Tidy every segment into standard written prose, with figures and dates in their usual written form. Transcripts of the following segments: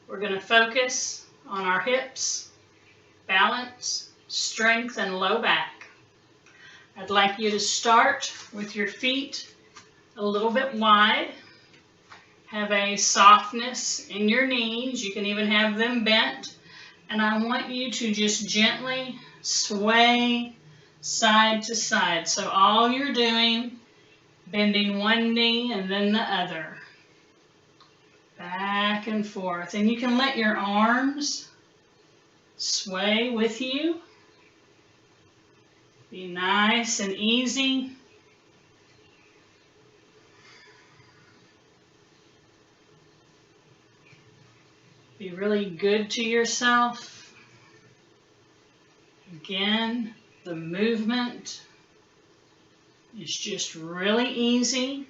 We're going to focus on our hips, balance, strength, and low back. I'd like you to start with your feet a little bit wide. Have a softness in your knees. You can even have them bent. And I want you to just gently sway side to side. So all you're doing, bending one knee and then the other. Back and forth. And you can let your arms sway with you. Be nice and easy. Be really good to yourself. Again, the movement is just really easy.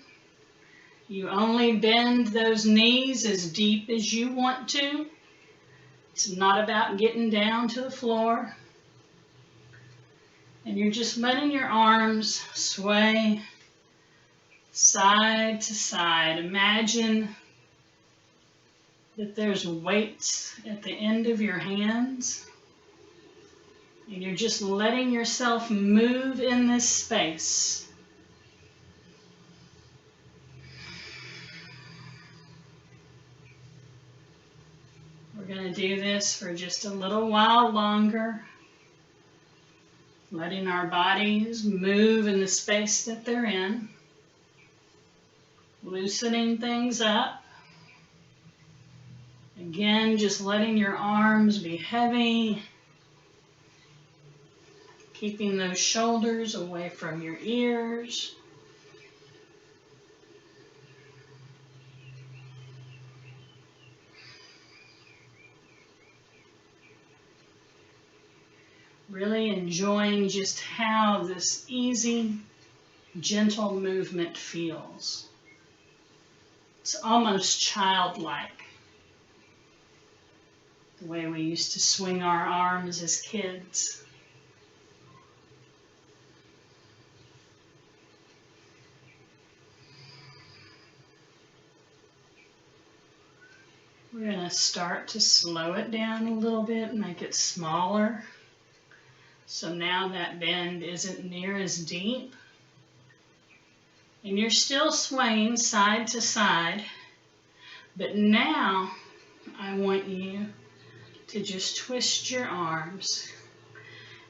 You only bend those knees as deep as you want to. It's not about getting down to the floor. And you're just letting your arms sway side to side. Imagine that there's weights at the end of your hands. And you're just letting yourself move in this space. We're going to do this for just a little while longer. Letting our bodies move in the space that they're in. Loosening things up. Again, just letting your arms be heavy. Keeping those shoulders away from your ears. Really enjoying just how this easy, gentle movement feels. It's almost childlike, the way we used to swing our arms as kids. We're going to start to slow it down a little bit, make it smaller. So now that bend isn't near as deep. And you're still swaying side to side. But now I want you to just twist your arms.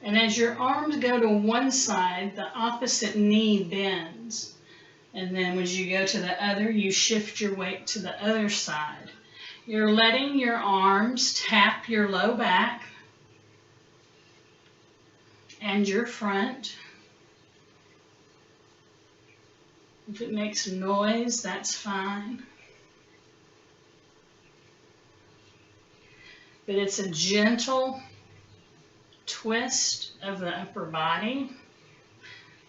And as your arms go to one side, the opposite knee bends. And then as you go to the other, you shift your weight to the other side. You're letting your arms tap your low back and your front. If it makes noise, that's fine. But it's a gentle twist of the upper body.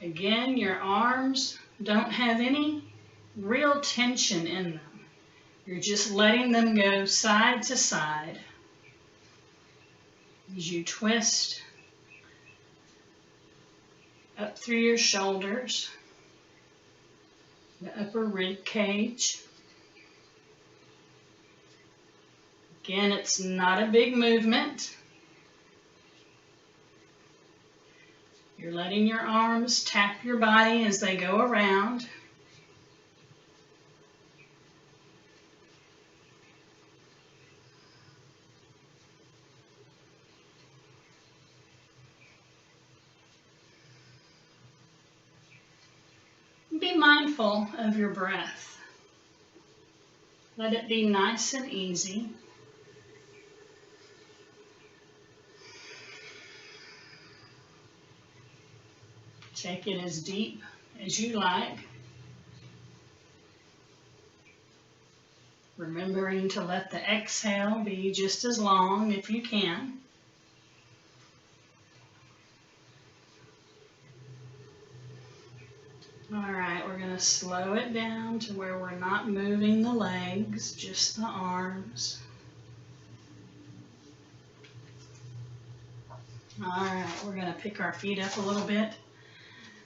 Again, your arms don't have any real tension in them. You're just letting them go side to side as you twist up through your shoulders, the upper rib cage. Again, it's not a big movement. You're letting your arms tap your body as they go around. Be mindful of your breath. Let it be nice and easy. Take it as deep as you like. Remembering to let the exhale be just as long if you can. All right, we're going to slow it down to where we're not moving the legs, just the arms. All right, we're going to pick our feet up a little bit.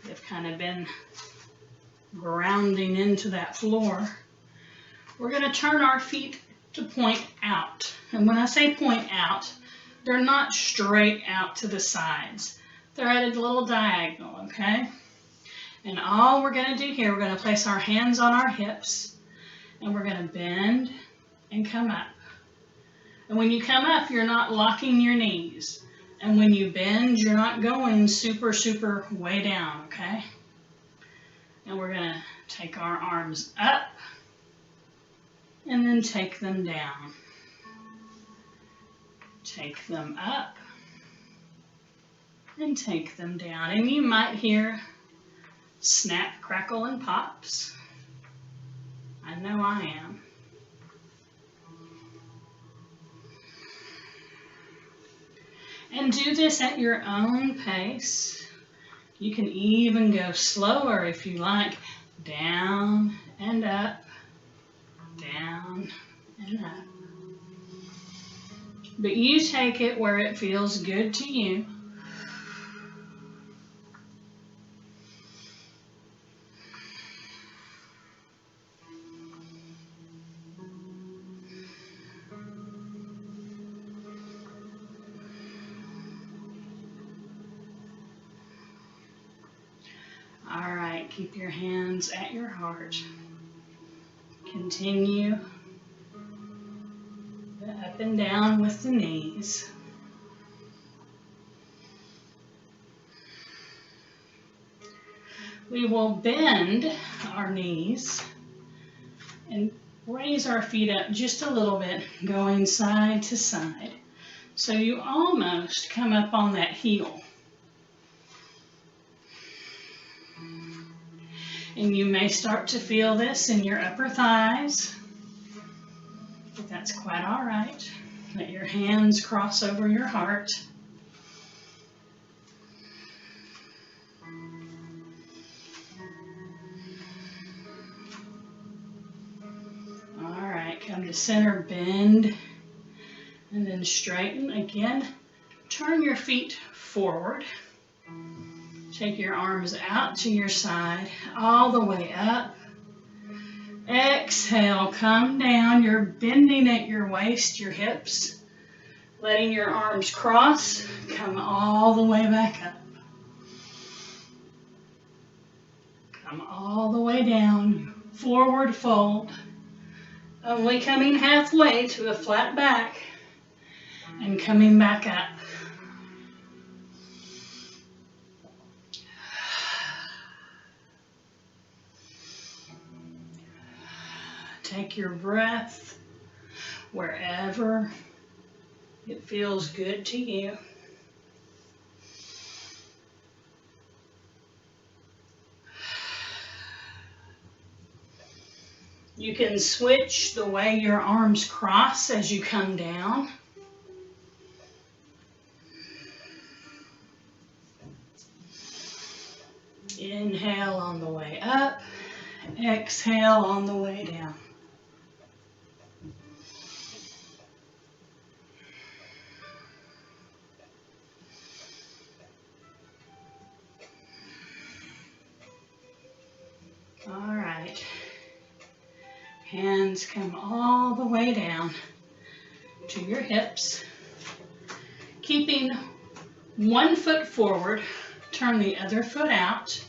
They've kind of been grounding into that floor. We're going to turn our feet to point out. And when I say point out, they're not straight out to the sides. They're at a little diagonal, okay? And all we're going to do here, we're going to place our hands on our hips, and we're going to bend and come up. And when you come up, you're not locking your knees. And when you bend, you're not going super, super way down, okay? And we're going to take our arms up and then take them down. Take them up and take them down. And you might hear snap, crackle, and pops. I know I am. And do this at your own pace. You can even go slower if you like. Down and up, down and up. But you take it where it feels good to you. All right, keep your hands at your heart. Continue the up and down with the knees. We will bend our knees and raise our feet up just a little bit, going side to side. So you almost come up on that heel. And you may start to feel this in your upper thighs, but that's quite all right. Let your hands cross over your heart. All right, come to center, bend, and then straighten again. Turn your feet forward. Take your arms out to your side, all the way up. Exhale, come down. You're bending at your waist, your hips. Letting your arms cross, come all the way back up. Come all the way down, forward fold. Only coming halfway to a flat back and coming back up. Take your breath wherever it feels good to you. You can switch the way your arms cross as you come down. Inhale on the way up, exhale on the way down. All right. Hands come all the way down to your hips. Keeping one foot forward, turn the other foot out.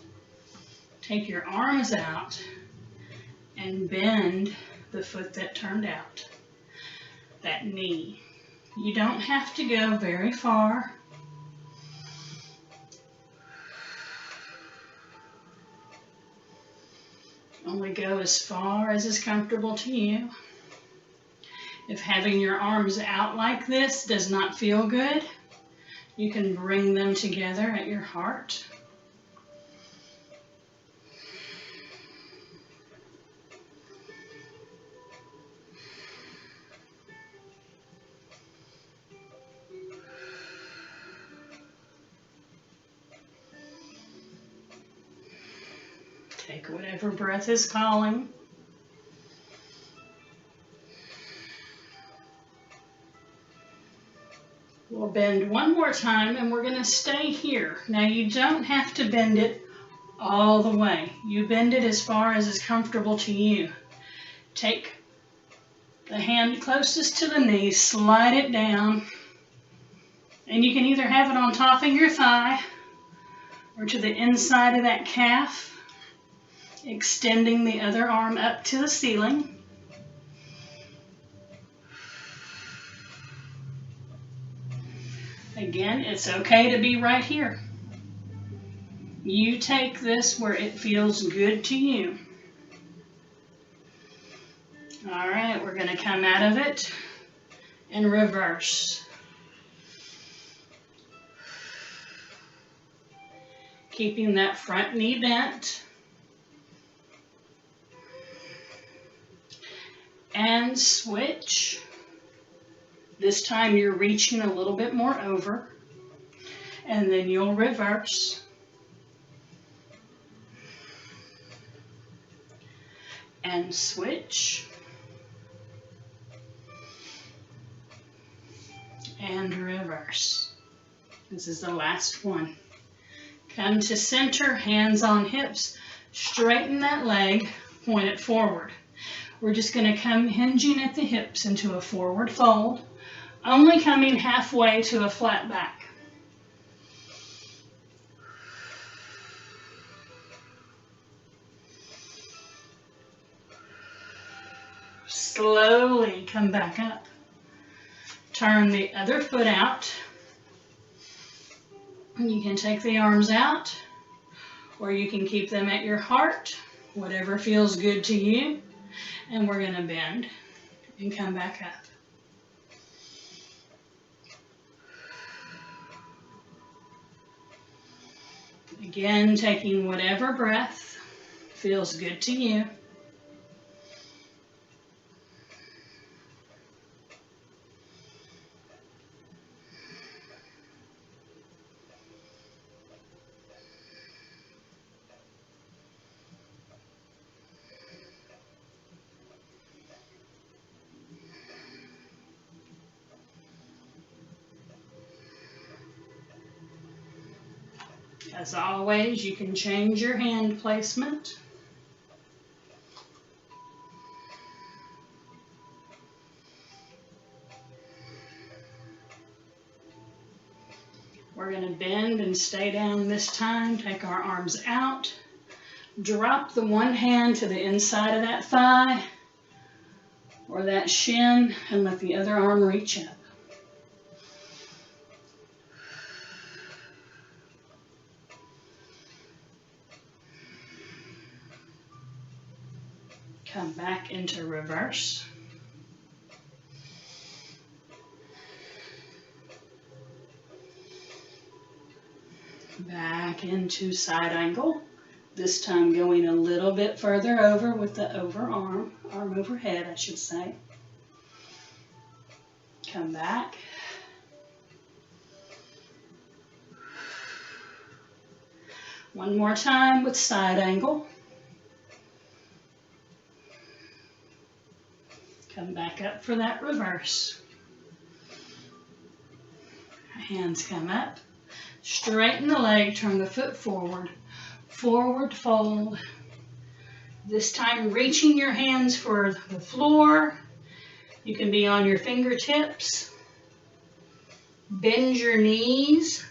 Take your arms out and bend the foot that turned out, that knee. You don't have to go very far. Only go as far as is comfortable to you. If having your arms out like this does not feel good, you can bring them together at your heart. Take whatever breath is calling. We'll bend one more time and we're going to stay here. Now you don't have to bend it all the way. You bend it as far as is comfortable to you. Take The hand closest to the knee, slide it down. And you can either have it on top of your thigh or to the inside of that calf, extending the other arm up to the ceiling. Again, it's okay to be right here. You take this where it feels good to you. All right, we're going to come out of it and reverse. Keeping that front knee bent. And switch. This time you're reaching a little bit more over. And then you'll reverse. And switch. And reverse. This is the last one. Come to center, hands on hips. Straighten that leg, point it forward. We're just going to come hinging at the hips into a forward fold, only coming halfway to a flat back. Slowly come back up. Turn the other foot out. You can take the arms out, or you can keep them at your heart, whatever feels good to you. And we're going to bend and come back up. Again, taking whatever breath feels good to you. As always, you can change your hand placement. We're going to bend and stay down this time. Take our arms out. Drop the one hand to the inside of that thigh or that shin and let the other arm reach up. Come back into reverse. Back into side angle. This time going a little bit further over with the arm overhead, I should say. Come back. One more time with side angle. Come back up for that reverse. Hands come up. Straighten the leg, turn the foot forward. Forward fold. This time reaching your hands for the floor. You can be on your fingertips. Bend your knees.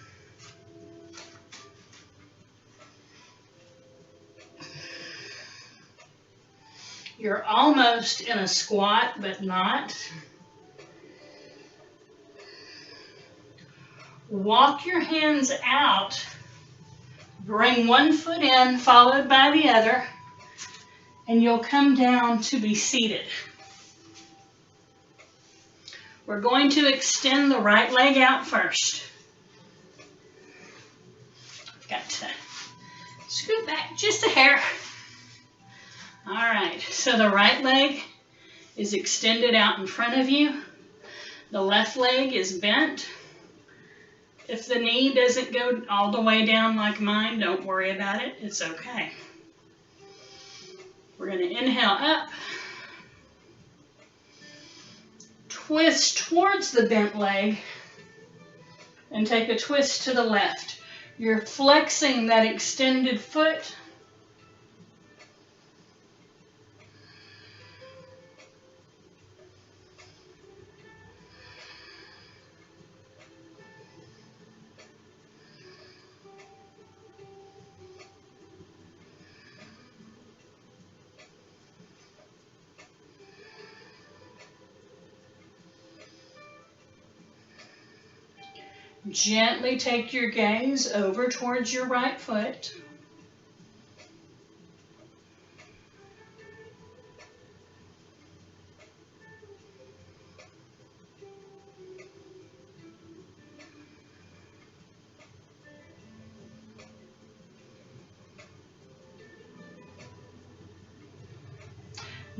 You're almost in a squat, but not. Walk your hands out. Bring one foot in, followed by the other, and you'll come down to be seated. We're going to extend the right leg out first. Got to scoot back just a hair. All right, so the right leg is extended out in front of you. The left leg is bent. If the knee doesn't go all the way down like mine, don't worry about it. It's okay. We're going to inhale up. Twist towards the bent leg and take a twist to the left. You're flexing that extended foot. Gently take your gaze over towards your right foot.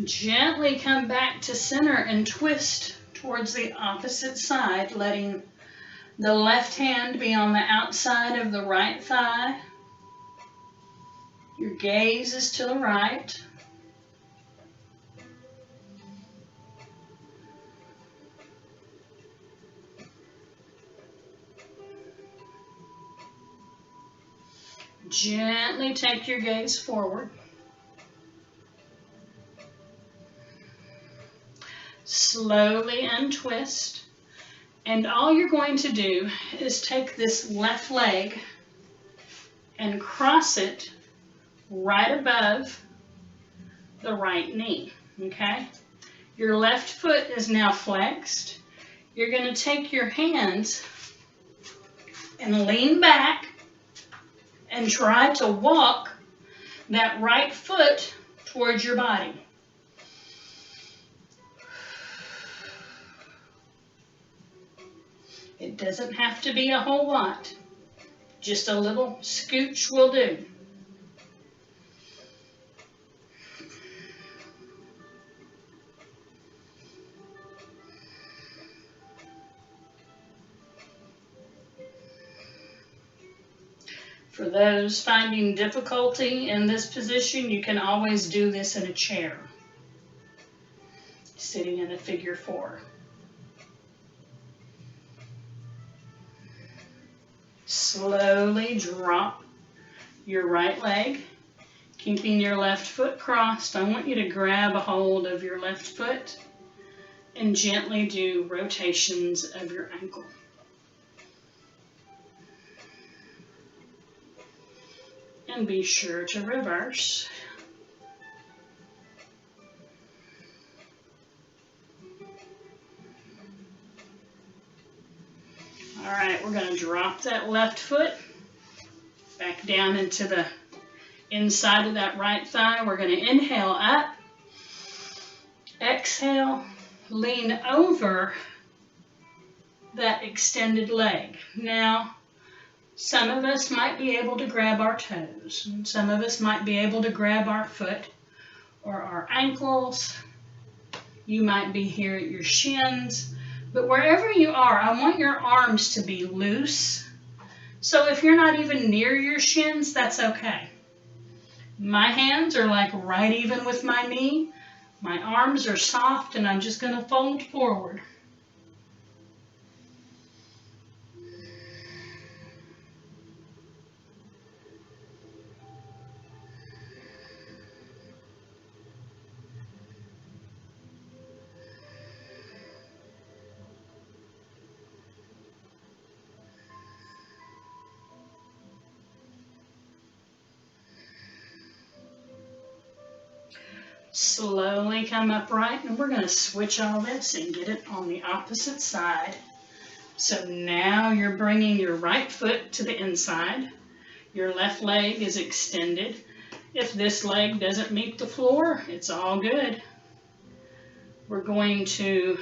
Gently come back to center and twist towards the opposite side, letting the left hand be on the outside of the right thigh. Your gaze is to the right. Gently take your gaze forward. Slowly untwist. And all you're going to do is take this left leg and cross it right above the right knee, okay? Your left foot is now flexed. You're going to take your hands and lean back and try to walk that right foot towards your body. It doesn't have to be a whole lot. Just a little scooch will do. For those finding difficulty in this position, you can always do this in a chair, sitting in a figure 4. Slowly drop your right leg, keeping your left foot crossed. I want you to grab a hold of your left foot and gently do rotations of your ankle. And be sure to reverse. All right, we're going to drop that left foot back down into the inside of that right thigh. We're going to inhale up, exhale, lean over that extended leg. Now, some of us might be able to grab our toes, and some of us might be able to grab our foot or our ankles. You might be here at your shins, but wherever you are, I want your arms to be loose. So if you're not even near your shins, that's okay. My hands are like right even with my knee. My arms are soft, and I'm just going to fold forward. Slowly come upright, and we're going to switch all this and get it on the opposite side. So now you're bringing your right foot to the inside. Your left leg is extended. If this leg doesn't meet the floor, it's all good. We're going to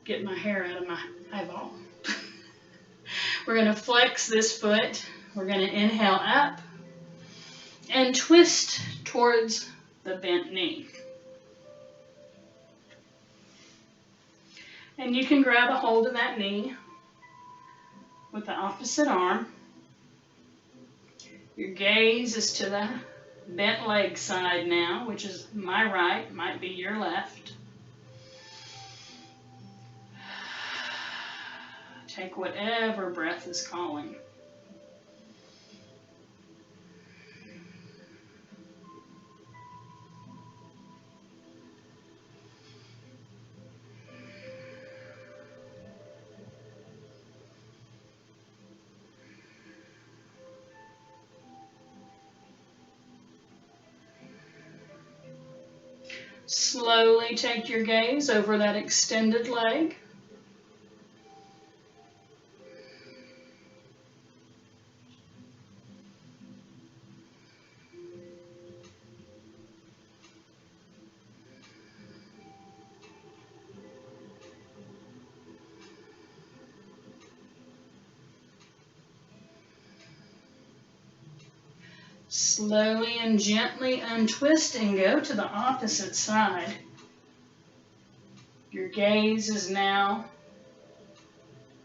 get my hair out of my eyeball. We're going to flex this foot. We're going to inhale up and twist towards the bent knee. And you can grab a hold of that knee with the opposite arm. Your gaze is to the bent leg side now, which is my right, might be your left. Take whatever breath is calling. Slowly take your gaze over that extended leg. Slowly and gently untwist and go to the opposite side. Your gaze is now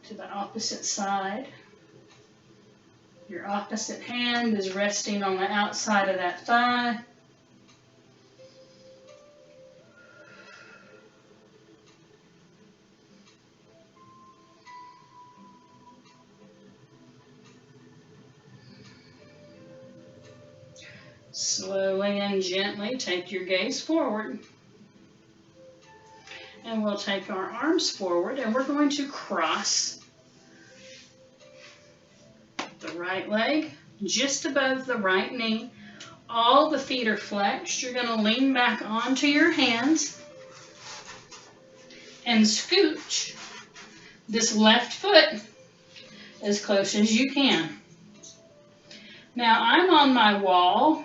to the opposite side. Your opposite hand is resting on the outside of that thigh. Slowly and gently take your gaze forward. And we'll take our arms forward and we're going to cross the right leg just above the right knee. All the feet are flexed. You're going to lean back onto your hands and scooch this left foot as close as you can. Now I'm on my wall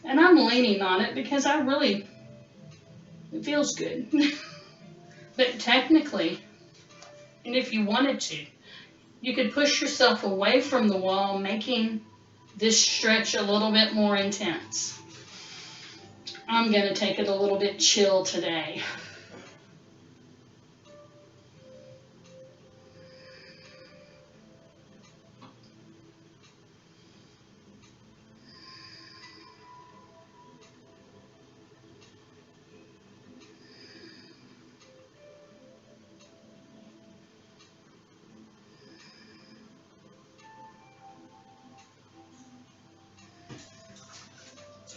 and I'm leaning on it because it feels good. But technically, and if you wanted to, you could push yourself away from the wall, making this stretch a little bit more intense. I'm going to take it a little bit chill today.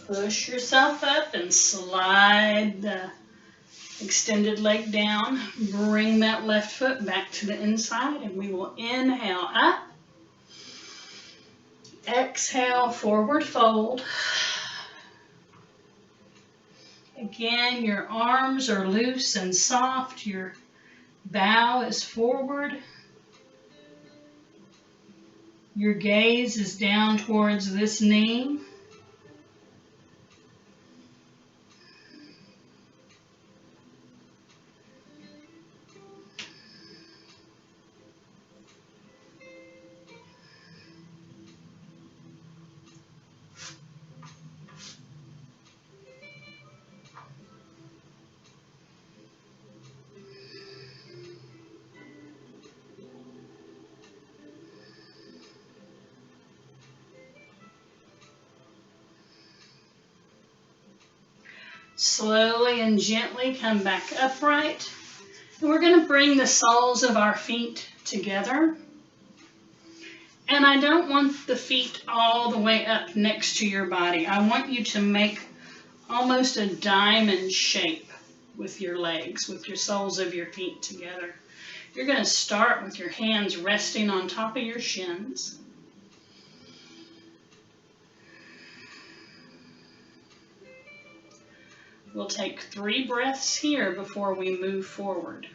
Push yourself up and slide the extended leg down. Bring that left foot back to the inside and we will inhale up. Exhale, forward fold. Again, your arms are loose and soft. Your bow is forward. Your gaze is down towards this knee. Slowly and gently come back upright. And we're going to bring the soles of our feet together. And I don't want the feet all the way up next to your body. I want you to make almost a diamond shape with your legs, with your soles of your feet together. You're going to start with your hands resting on top of your shins. We'll take 3 breaths here before we move forward.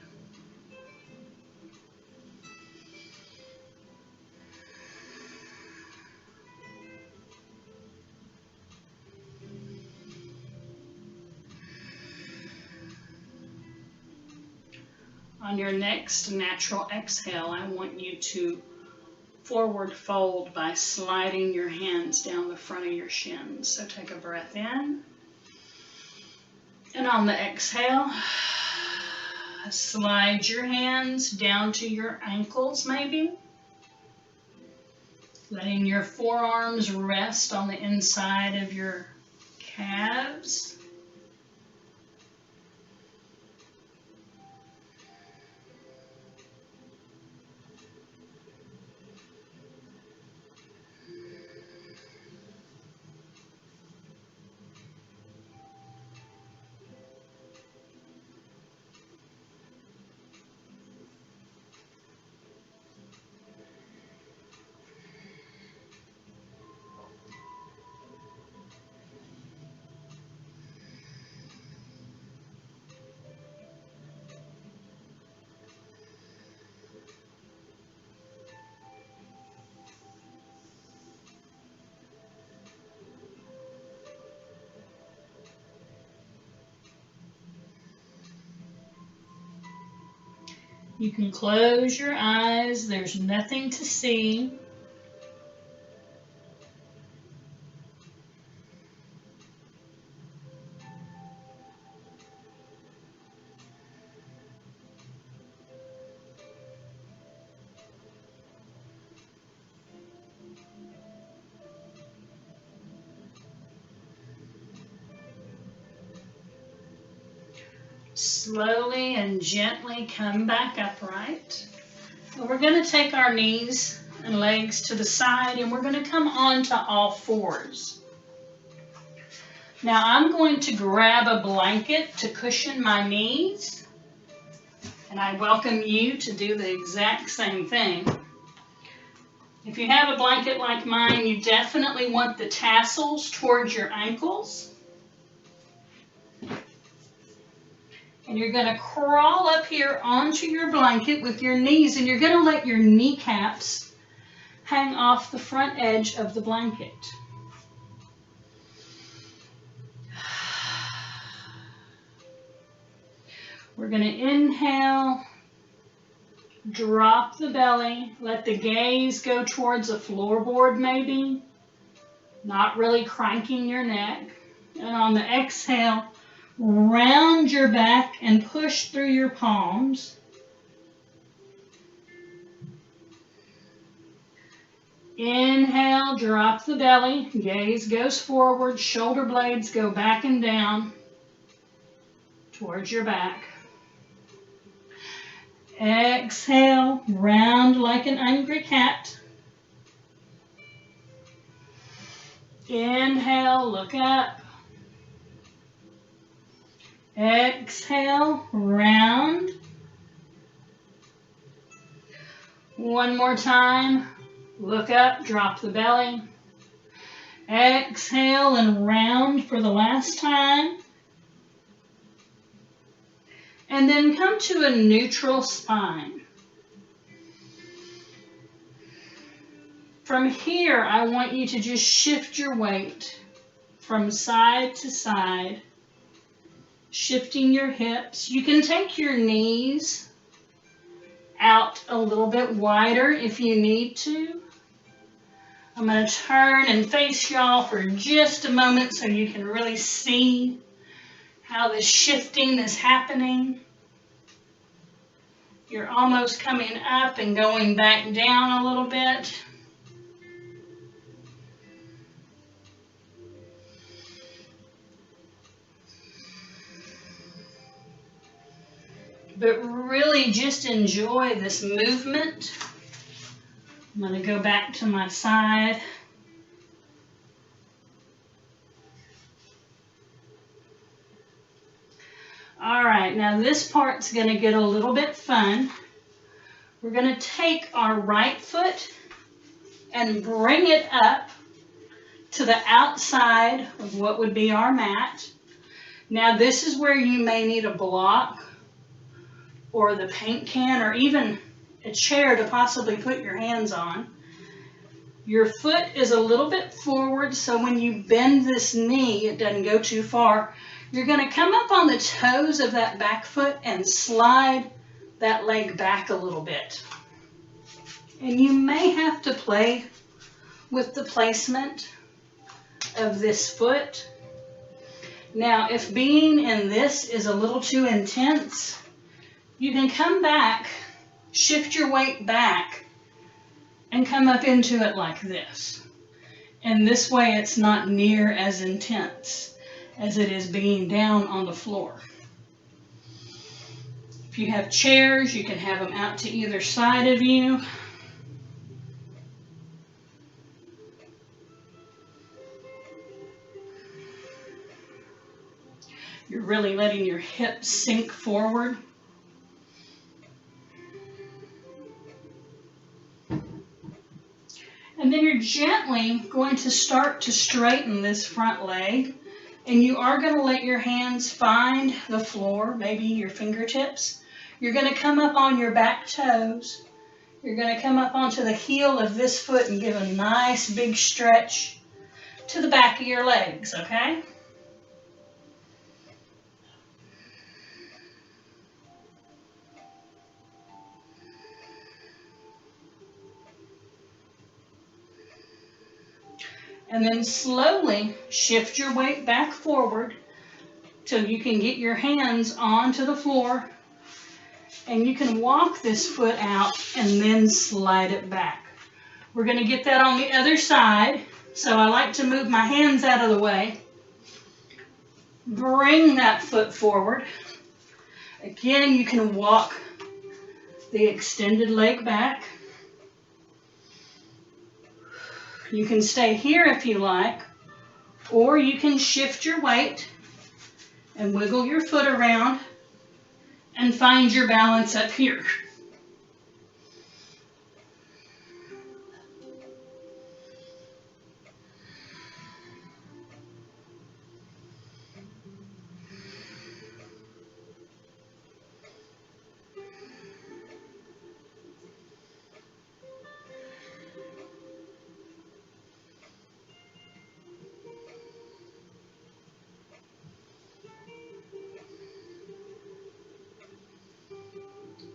On your next natural exhale, I want you to forward fold by sliding your hands down the front of your shins. So take a breath in. And on the exhale, slide your hands down to your ankles maybe. Letting your forearms rest on the inside of your calves. You can close your eyes. There's nothing to see. Slowly and gently come back upright. And we're going to take our knees and legs to the side, and we're going to come onto all fours. Now I'm going to grab a blanket to cushion my knees, and I welcome you to do the exact same thing. If you have a blanket like mine, you definitely want the tassels towards your ankles. And you're going to crawl up here onto your blanket with your knees, and you're going to let your kneecaps hang off the front edge of the blanket. We're going to inhale, drop the belly, let the gaze go towards the floorboard maybe, not really cranking your neck. And on the exhale, round your back and push through your palms. Inhale, drop the belly, gaze goes forward, shoulder blades go back and down towards your back. Exhale, round like an angry cat. Inhale, look up. Exhale, round. One more time. Look up, drop the belly. Exhale and round for the last time. And then come to a neutral spine. From here, I want you to just shift your weight from side to side, shifting your hips. You can take your knees out a little bit wider if you need to. I'm going to turn and face y'all for just a moment so you can really see how this shifting is happening. You're almost coming up and going back down a little bit. But really just enjoy this movement. I'm going to go back to my side. All right, now this part's going to get a little bit fun. We're going to take our right foot and bring it up to the outside of what would be our mat. Now this is where you may need a block or the paint can or even a chair to possibly put your hands on. Your foot is a little bit forward, so when you bend this knee, it doesn't go too far. You're going to come up on the toes of that back foot and slide that leg back a little bit. And you may have to play with the placement of this foot. Now, if being in this is a little too intense, you can come back, shift your weight back, and come up into it like this. And this way it's not near as intense as it is being down on the floor. If you have chairs, you can have them out to either side of you. You're really letting your hips sink forward. And then you're gently going to start to straighten this front leg. And you are going to let your hands find the floor, maybe your fingertips. You're going to come up on your back toes. You're going to come up onto the heel of this foot and give a nice big stretch to the back of your legs, okay? And then slowly shift your weight back forward till you can get your hands onto the floor. And you can walk this foot out and then slide it back. We're going to get that on the other side. So I like to move my hands out of the way. Bring that foot forward. Again, you can walk the extended leg back. You can stay here if you like, or you can shift your weight and wiggle your foot around and find your balance up here.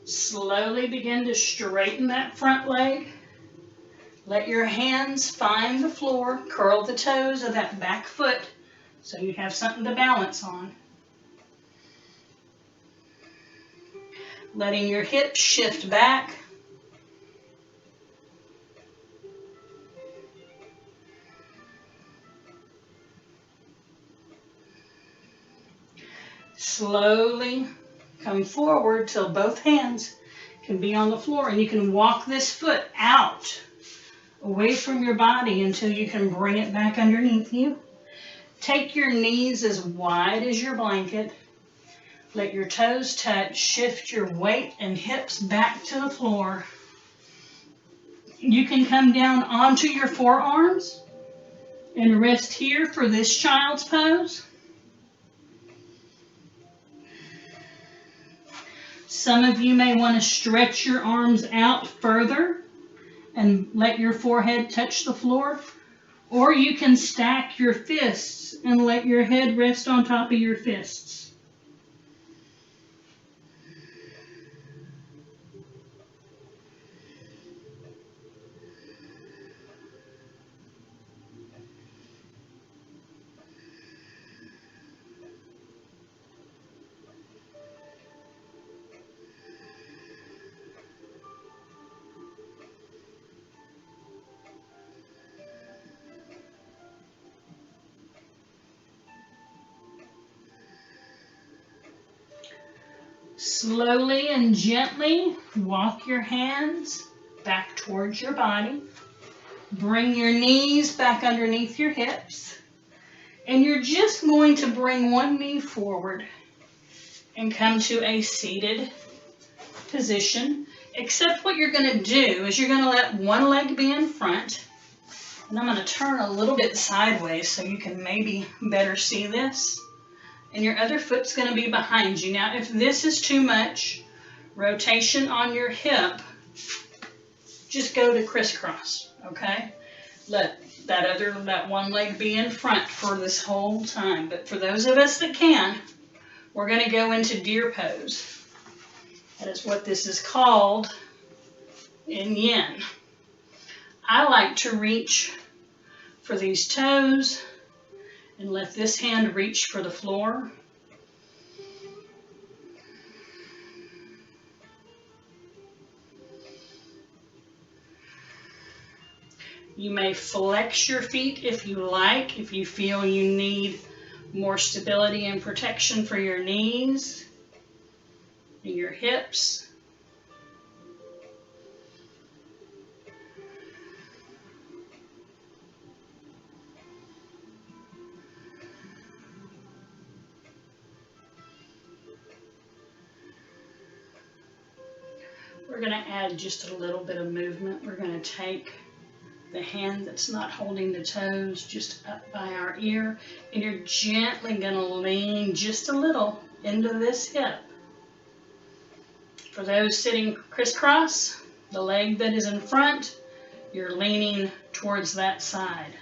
Slowly begin to straighten that front leg. Let your hands find the floor. Curl the toes of that back foot so you have something to balance on. Letting your hips shift back. Slowly come forward till both hands can be on the floor, and you can walk this foot out away from your body until you can bring it back underneath you. Take your knees as wide as your blanket. Let your toes touch. Shift your weight and hips back to the floor. You can come down onto your forearms and rest here for this child's pose. Some of you may want to stretch your arms out further and let your forehead touch the floor, or you can stack your fists and let your head rest on top of your fists. Slowly and gently walk your hands back towards your body. Bring your knees back underneath your hips. And you're just going to bring one knee forward and come to a seated position. Except what you're going to do is you're going to let one leg be in front. And I'm going to turn a little bit sideways so you can maybe better see this. And your other foot's going to be behind you. Now, if this is too much rotation on your hip, just go to crisscross, okay? Let that one leg be in front for this whole time. But for those of us that can, we're going to go into deer pose. That is what this is called in yin. I like to reach for these toes and let this hand reach for the floor. You may flex your feet if you like, if you feel you need more stability and protection for your knees and your hips. We're going to add just a little bit of movement. We're going to take the hand that's not holding the toes just up by our ear, and you're gently going to lean just a little into this hip. For those sitting crisscross, the leg that is in front, you're leaning towards that side.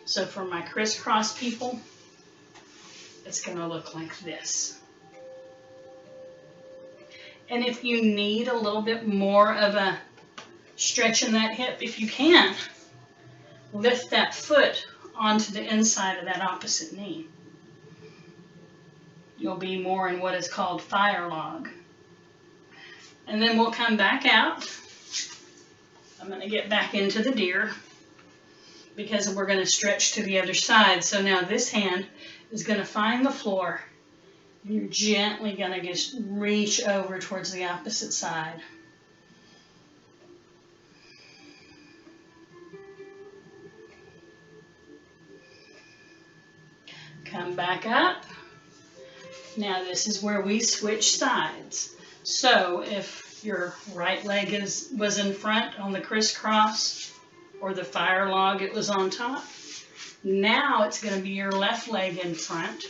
So for my crisscross people, it's going to look like this. And if you need a little bit more of a stretch in that hip, if you can, lift that foot onto the inside of that opposite knee. You'll be more in what is called fire log. And then we'll come back out. I'm going to get back into the deer. because we're going to stretch to the other side. So now this hand is going to find the floor. You're gently going to just reach over towards the opposite side. Come back up. Now this is where we switch sides. So if your right leg was in front on the crisscross, or the fire log it was on top, now it's going to be your left leg in front,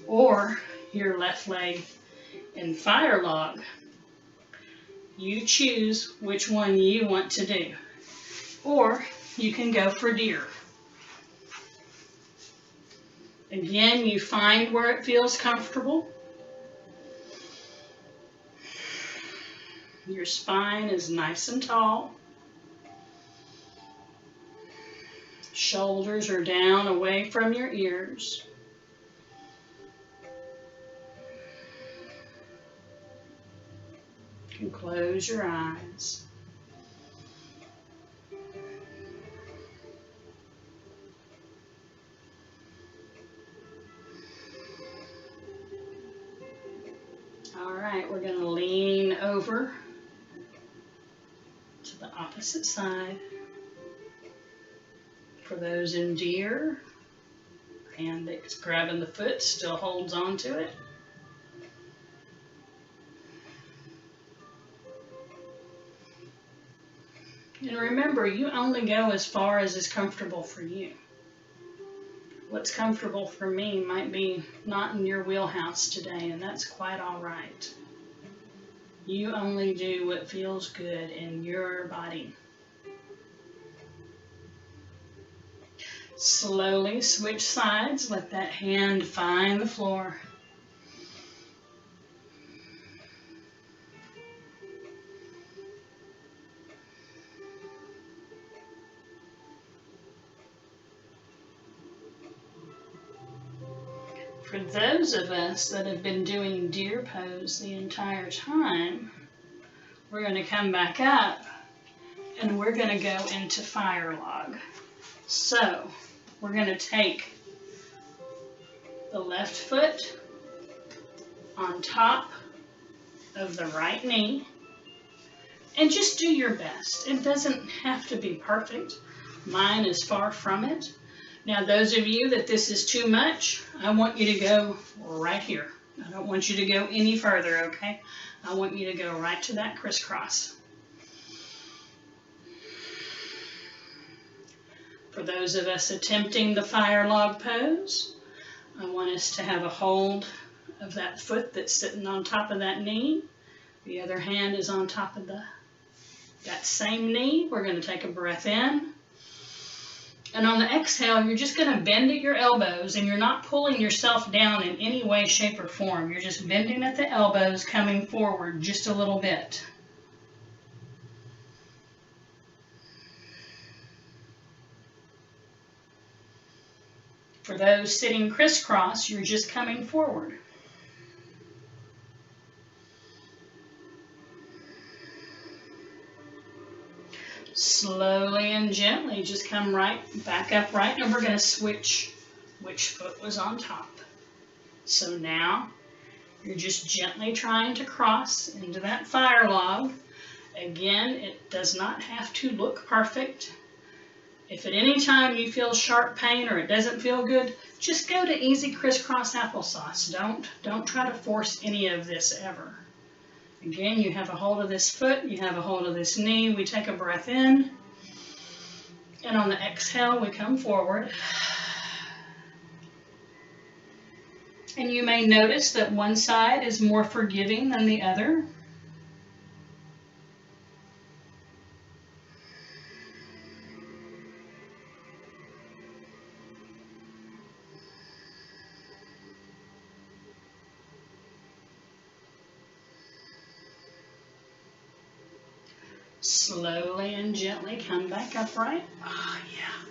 or your left leg in fire log. You choose which one you want to do. Or you can go for deer. Again, you find where it feels comfortable. Your spine is nice and tall. Shoulders are down away from your ears. You can close your eyes. All right, we're going to lean over to the opposite side. For those in deer, hand that's grabbing the foot still holds on to it. And remember, you only go as far as is comfortable for you. What's comfortable for me might be not in your wheelhouse today, and that's quite all right. You only do what feels good in your body. Slowly switch sides. Let that hand find the floor. For those of us that have been doing deer pose the entire time, we're going to come back up and we're going to go into fire log. So we're going to take the left foot on top of the right knee and just do your best. It doesn't have to be perfect. Mine is far from it. Now, those of you that this is too much, I want you to go right here. I don't want you to go any further, okay? I want you to go right to that crisscross. For those of us attempting the fire log pose, I want us to have a hold of that foot that's sitting on top of that knee. The other hand is on top of that same knee. We're going to take a breath in. And on the exhale, you're just going to bend at your elbows, and you're not pulling yourself down in any way, shape, or form. You're just bending at the elbows, coming forward just a little bit. For those sitting crisscross, you're just coming forward. Slowly and gently, just come right back upright, and we're going to switch which foot was on top. So now you're just gently trying to cross into that fire log. Again, it does not have to look perfect. If at any time you feel sharp pain or it doesn't feel good, just go to easy crisscross applesauce. Don't try to force any of this ever. Again, you have a hold of this foot, you have a hold of this knee. We take a breath in, and on the exhale, we come forward. And you may notice that one side is more forgiving than the other. Slowly and gently come back upright. Oh, yeah.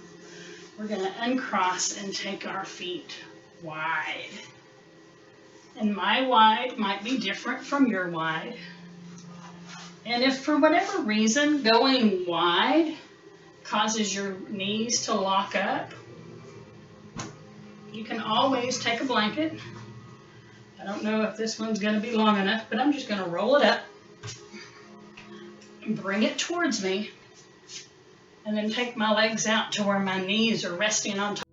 We're going to uncross and take our feet wide. And my wide might be different from your wide. And if for whatever reason going wide causes your knees to lock up. You can always take a blanket. I don't know if this one's going to be long enough, but I'm just going to roll it up and bring it towards me, and then take my legs out to where my knees are resting on top.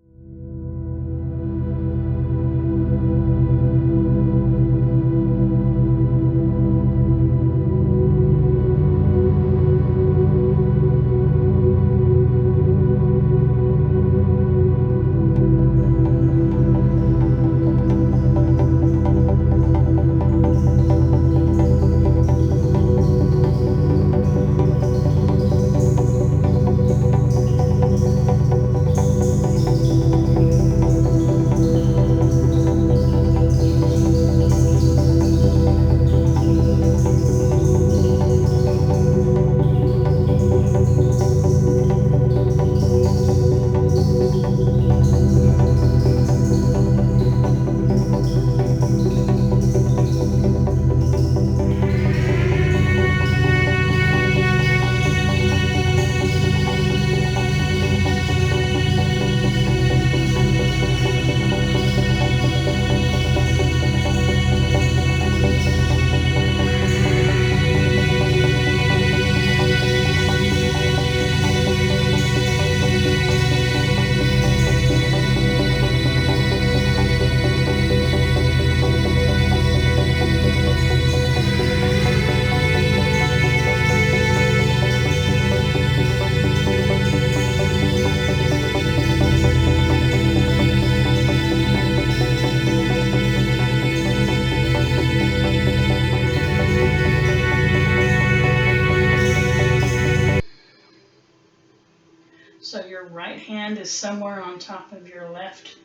So your right hand is somewhere on top of your left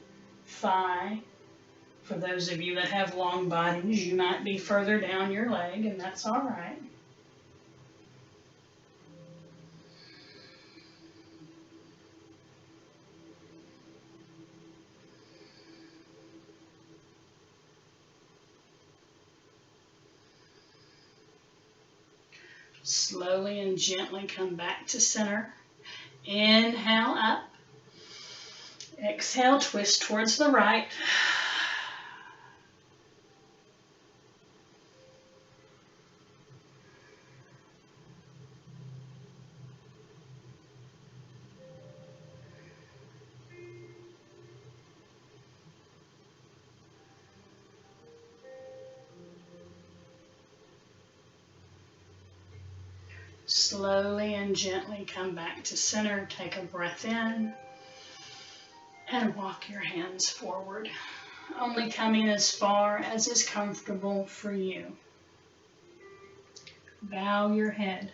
thigh. For those of you that have long bodies, you might be further down your leg, and that's all right. Slowly and gently come back to center. Inhale up. Exhale, twist towards the right. Slowly and gently come back to center. Take a breath in and walk your hands forward, only coming as far as is comfortable for you. Bow your head.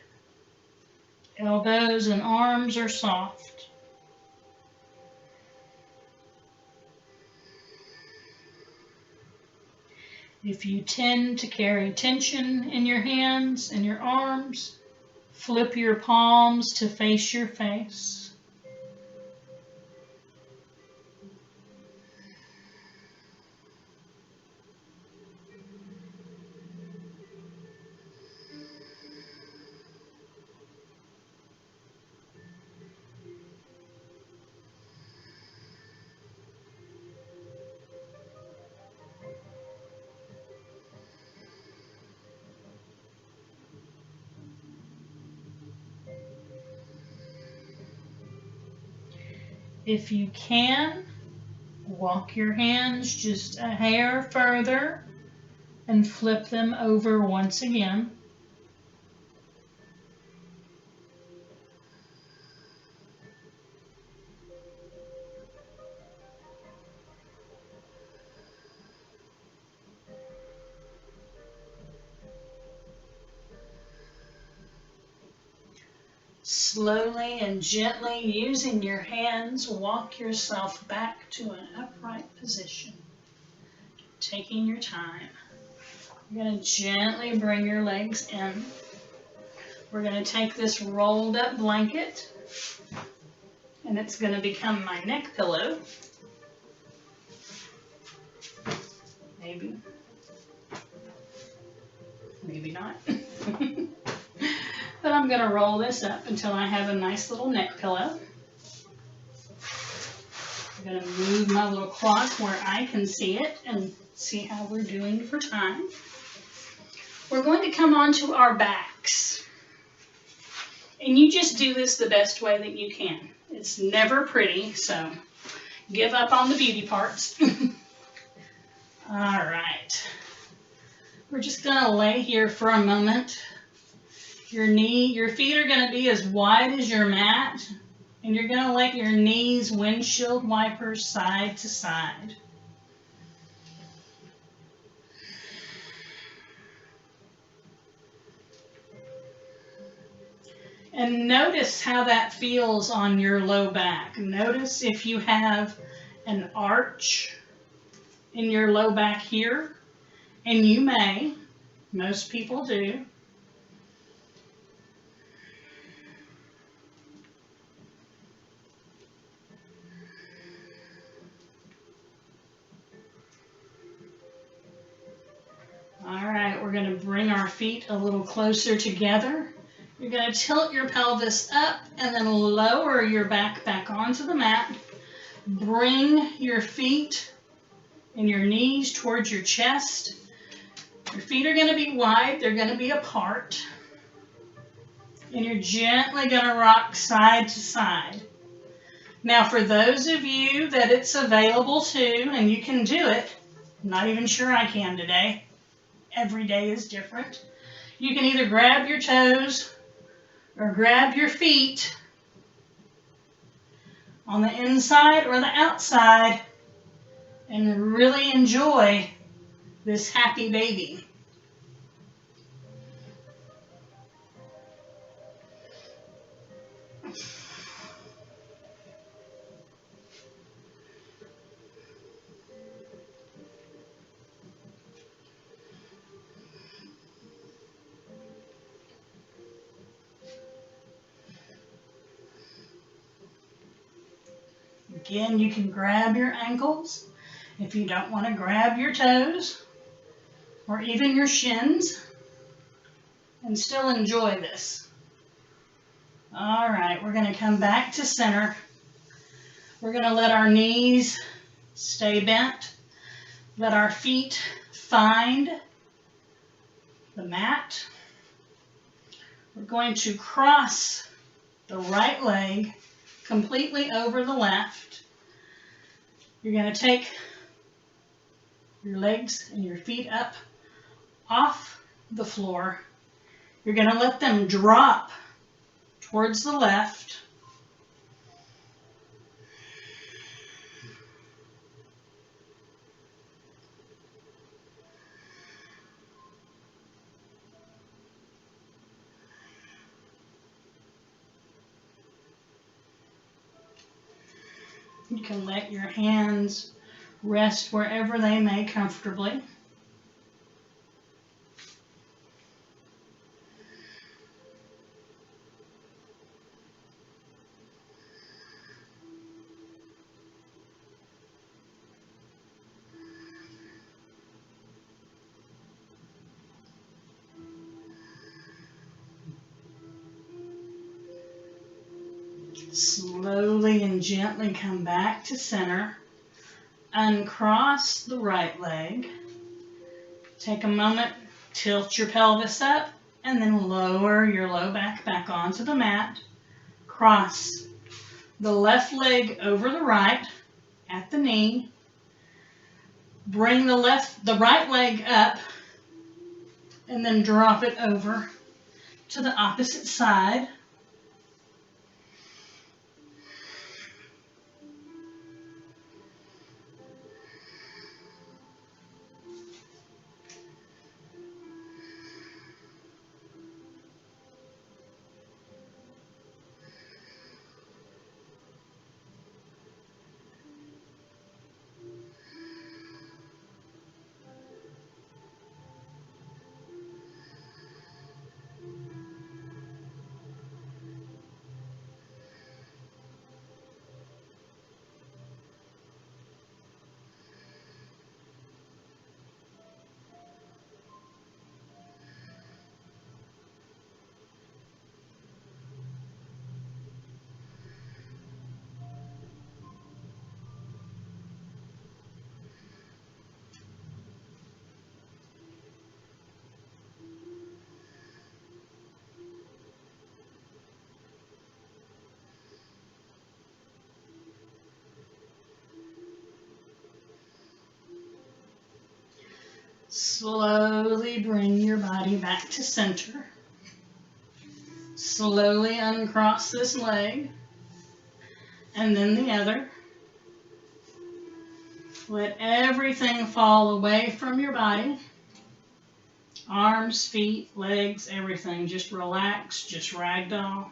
Elbows and arms are soft. If you tend to carry tension in your hands and your arms, flip your palms to face your face. If you can, walk your hands just a hair further and flip them over once again. Slowly and gently, using your hands, walk yourself back to an upright position. Taking your time. You're going to gently bring your legs in. We're going to take this rolled up blanket, and it's going to become my neck pillow. Maybe. Maybe not. But I'm going to roll this up until I have a nice little neck pillow. I'm going to move my little clock where I can see it and see how we're doing for time. We're going to come onto our backs. And you just do this the best way that you can. It's never pretty, so give up on the beauty parts. All right. We're just going to lay here for a moment. Your feet are going to be as wide as your mat, and you're going to let your knees windshield wipers side to side. And notice how that feels on your low back. Notice if you have an arch in your low back here, and you may, most people do. All right, we're going to bring our feet a little closer together. You're going to tilt your pelvis up and then lower your back onto the mat. Bring your feet and your knees towards your chest. Your feet are going to be wide. They're going to be apart. And you're gently going to rock side to side. Now, for those of you that it's available to, and you can do it, I'm not even sure I can today. Every day is different. You can either grab your toes or grab your feet on the inside or the outside and really enjoy this happy baby. Again, you can grab your ankles if you don't want to grab your toes or even your shins and still enjoy this. All right, we're going to come back to center. We're going to let our knees stay bent. Let our feet find the mat. We're going to cross the right leg completely over the left. You're going to take your legs and your feet up off the floor. You're going to let them drop towards the left. You can let your hands rest wherever they may comfortably. Slowly and gently come back to center. Uncross the right leg. Take a moment, tilt your pelvis up, and then lower your low back onto the mat. Cross the left leg over the right at the knee. Bring the right leg up, and then drop it over to the opposite side. Slowly bring your body back to center. Slowly uncross this leg and then the other. Let everything fall away from your body. Arms, feet, legs, everything. Just relax, just ragdoll.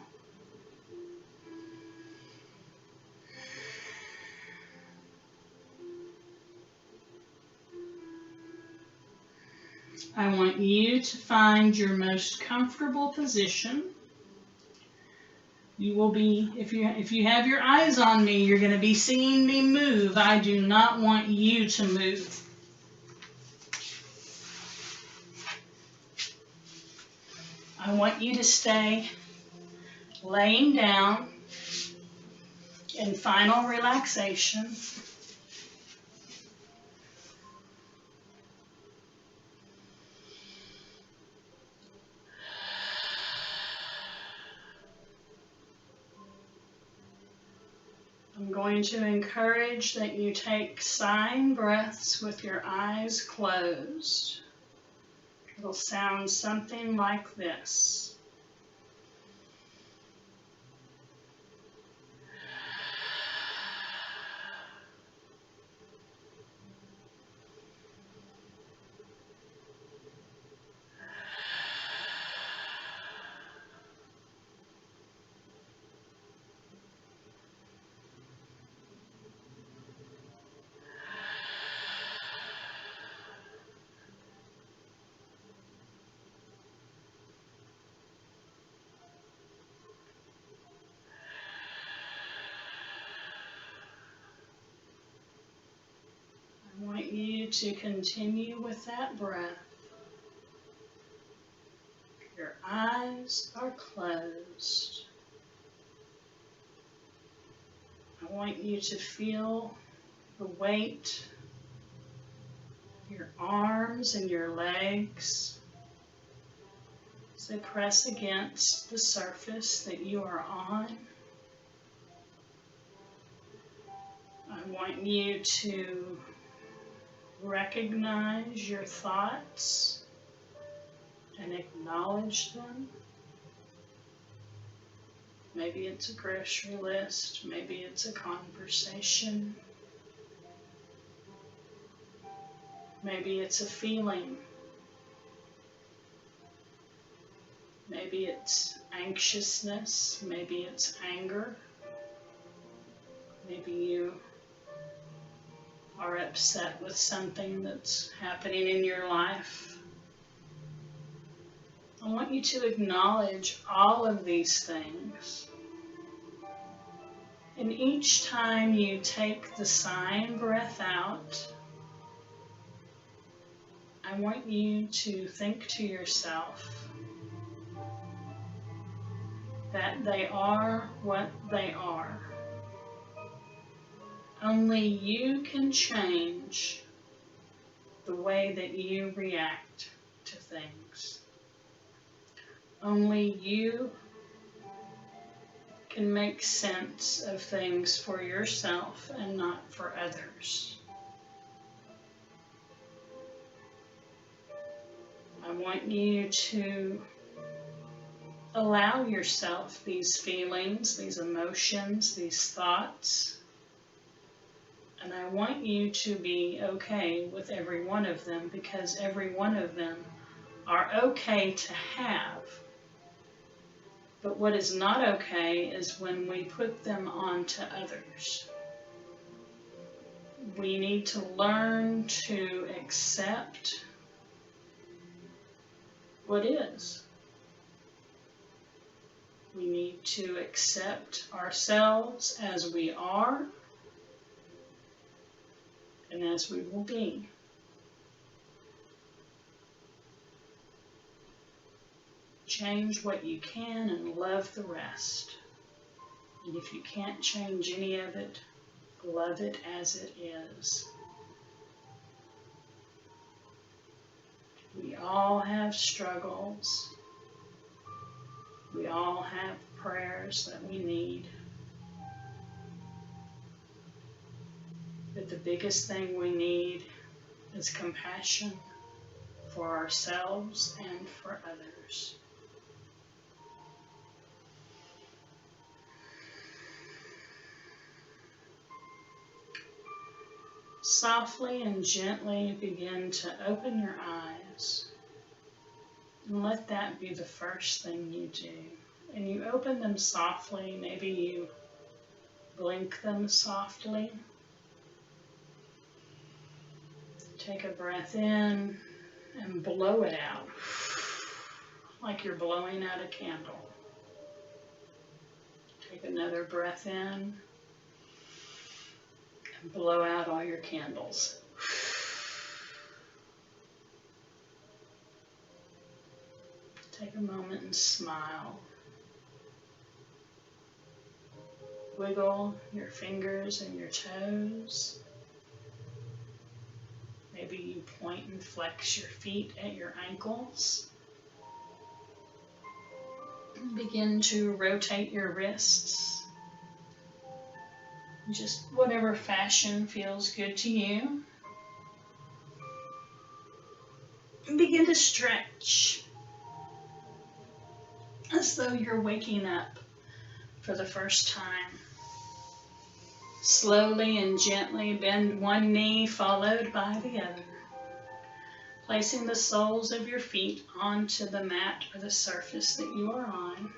I want you to find your most comfortable position. You will be, if you have your eyes on me, you're going to be seeing me move. I do not want you to move. I want you to stay laying down in final relaxation. I'm going to encourage that you take sign breaths with your eyes closed. It'll sound something like this. I want you to continue with that breath. Your eyes are closed. I want you to feel the weight of your arms and your legs as they press against the surface that you are on. I want you to recognize your thoughts and acknowledge them. Maybe it's a grocery list, maybe it's a conversation, maybe it's a feeling, maybe it's anxiousness, maybe it's anger, maybe you are upset with something that's happening in your life. I want you to acknowledge all of these things. And each time you take the sign breath out, I want you to think to yourself that they are what they are. Only you can change the way that you react to things. Only you can make sense of things for yourself and not for others. I want you to allow yourself these feelings, these emotions, these thoughts, and I want you to be okay with every one of them, because every one of them are okay to have. But what is not okay is when we put them onto others. We need to learn to accept what is. We need to accept ourselves as we are and as we will be. Change what you can and love the rest. And if you can't change any of it, love it as it is. We all have struggles. We all have prayers that we need. But the biggest thing we need is compassion for ourselves and for others. Softly and gently begin to open your eyes. And let that be the first thing you do. And you open them softly. Maybe you blink them softly. Take a breath in and blow it out, like you're blowing out a candle. Take another breath in and blow out all your candles. Take a moment and smile. Wiggle your fingers and your toes. Maybe you point and flex your feet at your ankles. Begin to rotate your wrists. Just whatever fashion feels good to you. And begin to stretch as though you're waking up for the first time. Slowly and gently bend one knee followed by the other, placing the soles of your feet onto the mat or the surface that you are on.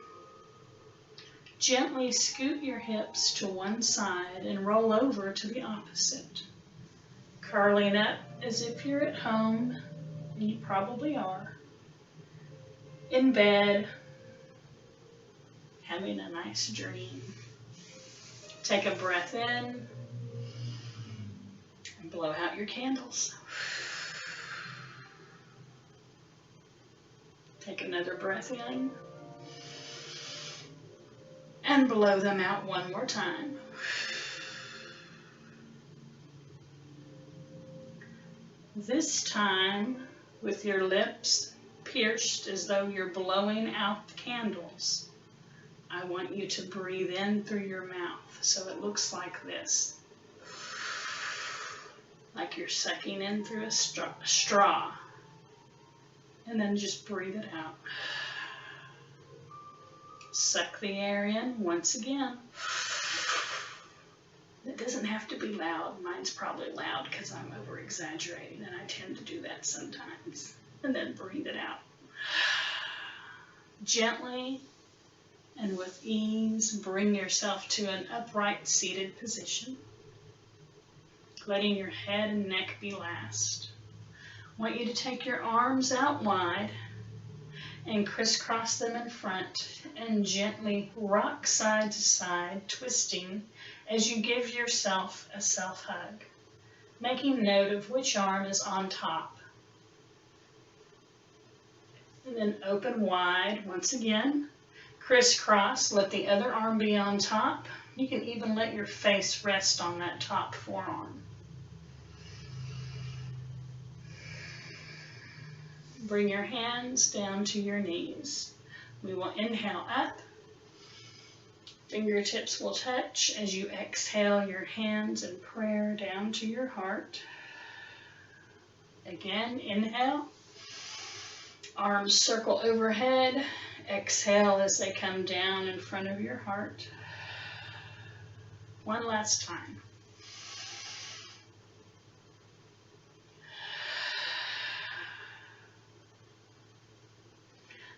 Gently scoot your hips to one side and roll over to the opposite, curling up as if you're at home, and you probably are, in bed, having a nice dream. Take a breath in and blow out your candles. Take another breath in and blow them out one more time. This time, with your lips pierced as though you're blowing out the candles, I want you to breathe in through your mouth so it looks like this. Like you're sucking in through a straw. And then just breathe it out. Suck the air in once again. It doesn't have to be loud. Mine's probably loud because I'm over-exaggerating, and I tend to do that sometimes. And then breathe it out. Gently and with ease, bring yourself to an upright seated position, letting your head and neck be last. I want you to take your arms out wide and crisscross them in front and gently rock side to side, twisting as you give yourself a self-hug, making note of which arm is on top. And then open wide once again. Crisscross, let the other arm be on top. You can even let your face rest on that top forearm. Bring your hands down to your knees. We will inhale up. Fingertips will touch as you exhale your hands in prayer down to your heart. Again, inhale. Arms circle overhead. Exhale as they come down in front of your heart. One last time.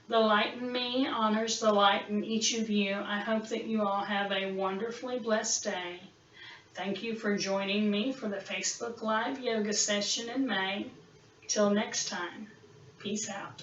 The light in me honors the light in each of you. I hope that you all have a wonderfully blessed day. Thank you for joining me for the Facebook Live yoga session in May. Till next time, peace out.